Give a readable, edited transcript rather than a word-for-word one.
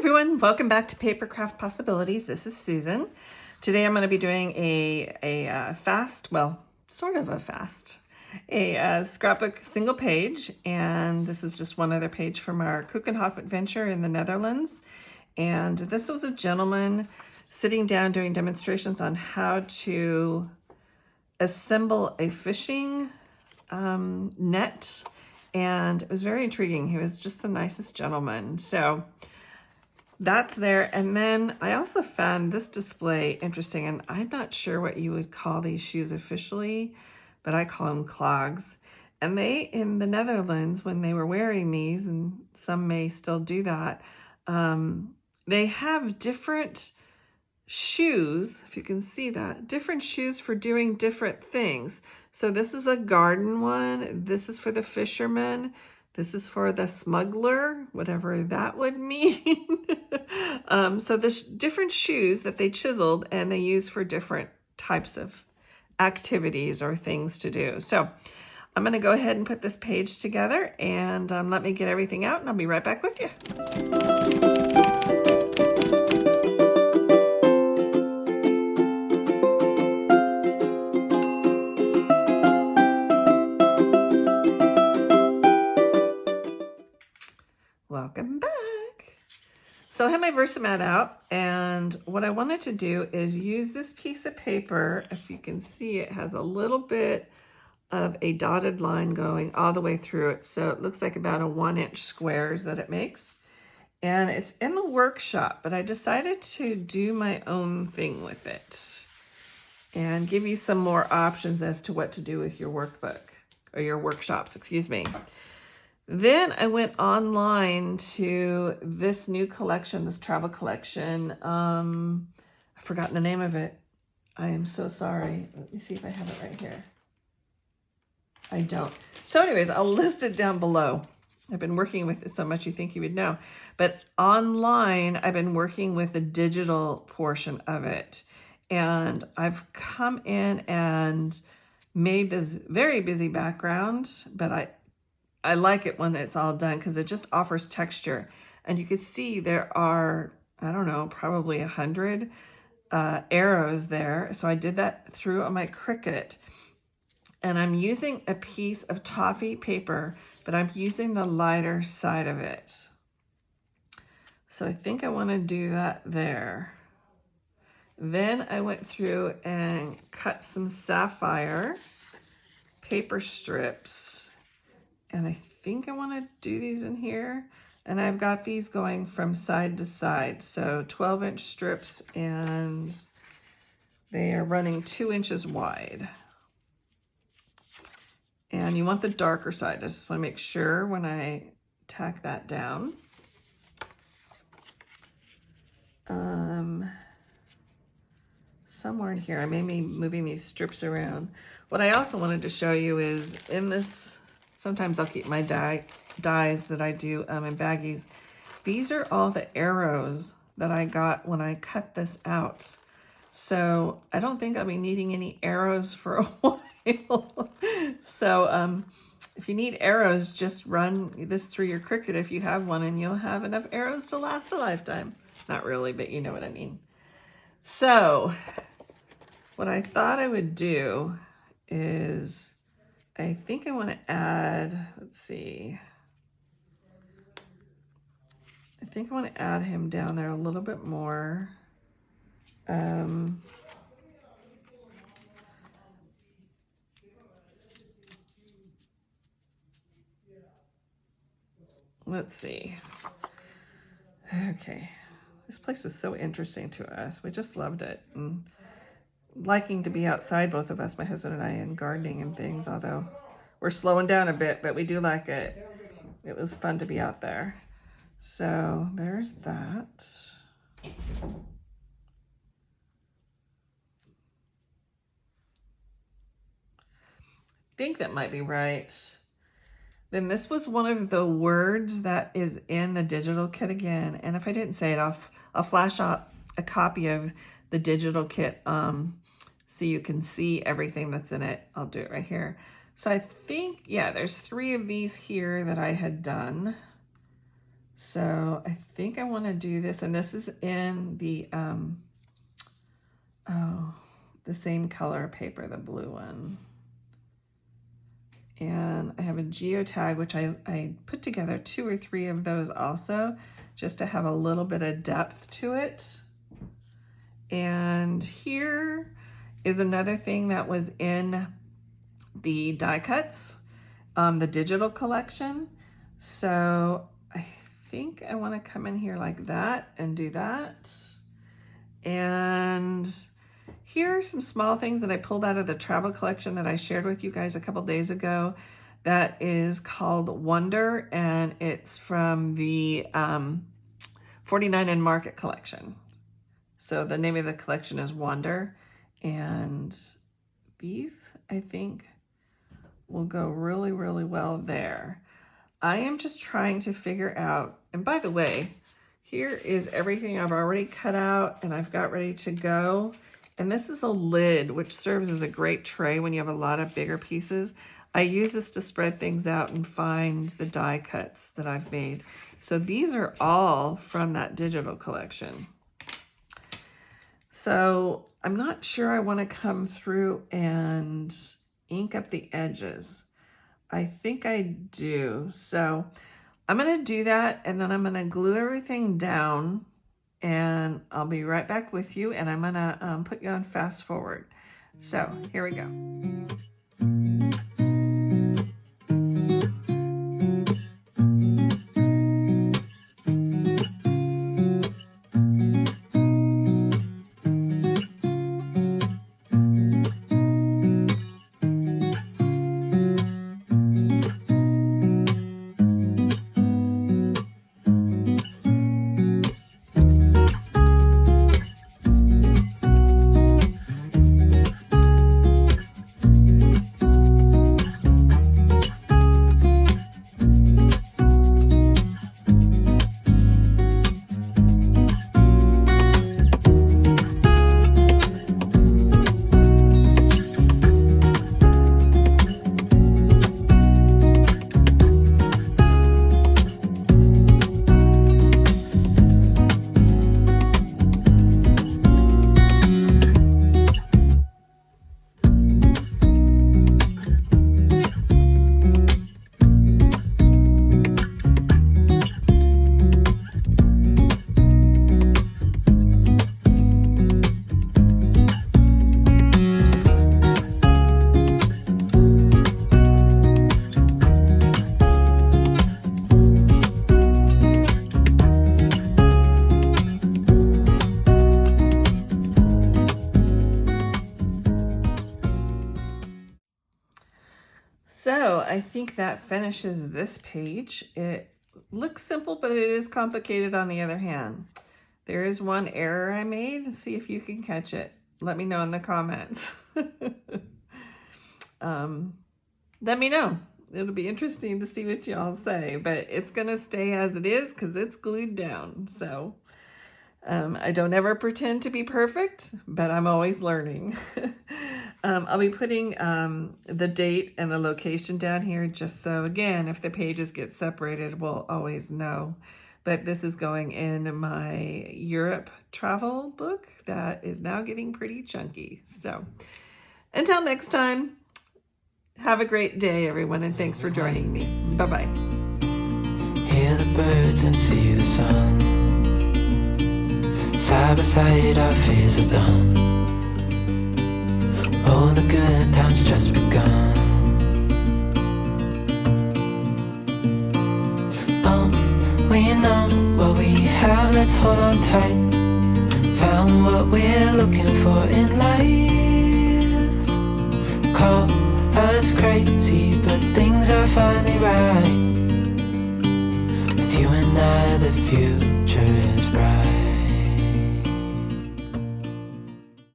everyone, welcome back to Paper Craft Possibilities. This is Susan. Today I'm going to be doing a scrapbook single page, and this is just one other page from our Keukenhof adventure in the Netherlands. And this was a gentleman sitting down doing demonstrations on how to assemble a fishing net, and it was very intriguing. He was just the nicest gentleman. So that's there. And then I also found this display interesting, and I'm not sure what you would call these shoes officially, but I call them clogs. And they, in the Netherlands, when they were wearing these, and some may still do that, they have different shoes, if you can see that, different shoes for doing different things. So this is a garden one, this is for the fisherman, this is for the smuggler, whatever that would mean. So there's different shoes that they chiseled and they use for different types of activities or things to do. So I'm going to go ahead and put this page together, and let me get everything out, and I'll be right back with you. Welcome back. So I have my Versamat out, and what I wanted to do is use this piece of paper. If you can see, it has a little bit of a dotted line going all the way through it. So it looks like about a 1-inch squares that it makes. And it's in the workshop, but I decided to do my own thing with it and give you some more options as to what to do with your workbook, or your workshops, excuse me. Then I went online to this new collection, this travel collection. I've forgotten the name of it. I am so sorry. Let me see if I have it right here. I don't. So anyways, I'll list it down below. I've been working with it so much you think you would know. But online, I've been working with the digital portion of it. And I've come in and made this very busy background, but I like it when it's all done because it just offers texture. And you can see there are, I don't know, probably 100 arrows there. So I did that through on my Cricut. And I'm using a piece of toffee paper, but I'm using the lighter side of it. So I think I want to do that there. Then I went through and cut some sapphire paper strips. And I think I want to do these in here. And I've got these going from side to side. So 12-inch strips, and they are running 2 inches wide. And you want the darker side. I just want to make sure when I tack that down. Somewhere in here, I may be moving these strips around. What I also wanted to show you is in this, sometimes I'll keep my dies that I do in baggies. These are all the arrows that I got when I cut this out. So I don't think I'll be needing any arrows for a while. So if you need arrows, just run this through your Cricut if you have one, and you'll have enough arrows to last a lifetime. Not really, but you know what I mean. So what I thought I would do is, I think I want to add, let's see. I think I want to add him down there a little bit more. Let's see. Okay. This place was so interesting to us. We just loved it. And liking to be outside, both of us, my husband and I, and gardening and things, although we're slowing down a bit, but we do like it. It was fun to be out there. So there's that. I think that might be right. Then this was one of the words that is in the digital kit again. And if I didn't say it, I'll flash up a copy of the digital kit so you can see everything that's in it. I'll do it right here. So I think, yeah, there's 3 of these here that I had done. So I think I want to do this, and this is in the the same color paper, the blue one. And I have a geotag, which I put together 2 or 3 of those also, just to have a little bit of depth to it. And here is another thing that was in the die cuts, the digital collection. So I think I want to come in here like that and do that. And here are some small things that I pulled out of the travel collection that I shared with you guys a couple days ago. That is called Wonder, and it's from the 49 and Market collection. So the name of the collection is Wonder, and these I think will go really, really well there. I am just trying to figure out, and by the way, here is everything I've already cut out and I've got ready to go. And this is a lid, which serves as a great tray when you have a lot of bigger pieces. I use this to spread things out and find the die cuts that I've made. So these are all from that digital collection. So I'm not sure I want to come through and ink up the edges. I think I do. So I'm going to do that, and then I'm going to glue everything down. And I'll be right back with you, and I'm gonna put you on fast forward. So here we go. So I think that finishes this page. It looks simple, but it is complicated on the other hand. There is one error I made. See if you can catch it. Let me know in the comments. Let me know. It'll be interesting to see what y'all say, but it's gonna stay as it is because it's glued down. So I don't ever pretend to be perfect, but I'm always learning. I'll be putting the date and the location down here just so, again, if the pages get separated, we'll always know. But this is going in my Europe travel book that is now getting pretty chunky. So until next time, have a great day, everyone, and thanks for joining me. Bye-bye. Hear the birds and see the sun. Side by side, our fears are done. All the good times just begun. We know what we have, let's hold on tight. Found what we're looking for in life. Call us crazy, but things are finally right. With you and I, the future